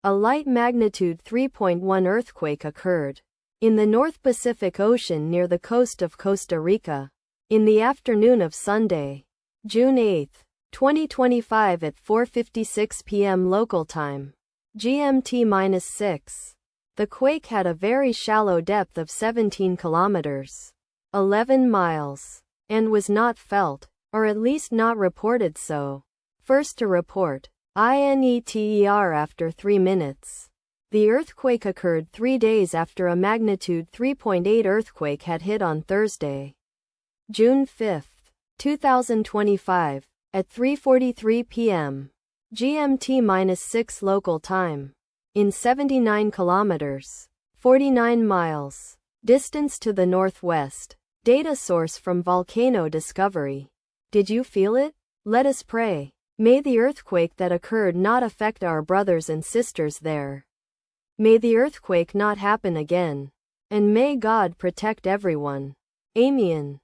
A light magnitude 3.1 earthquake occurred in the North Pacific Ocean near the coast of Costa Rica in the afternoon of Sunday, June 8, 2025 at 4:56 p.m. local time, GMT-6. The quake had a very shallow depth of 17 kilometers, 11 miles, and was not felt, or at least not reported so. First to report, INETER after 3 minutes. The earthquake occurred 3 days after a magnitude 3.8 earthquake had hit on Thursday, June 5, 2025, at 3:43 p.m. GMT-6 local time, in 79 kilometers, 49 miles, distance to the northwest. Data source from Volcano Discovery. Did you feel it? Let us pray. May the earthquake that occurred not affect our brothers and sisters there. May the earthquake not happen again. And may God protect everyone. Amen.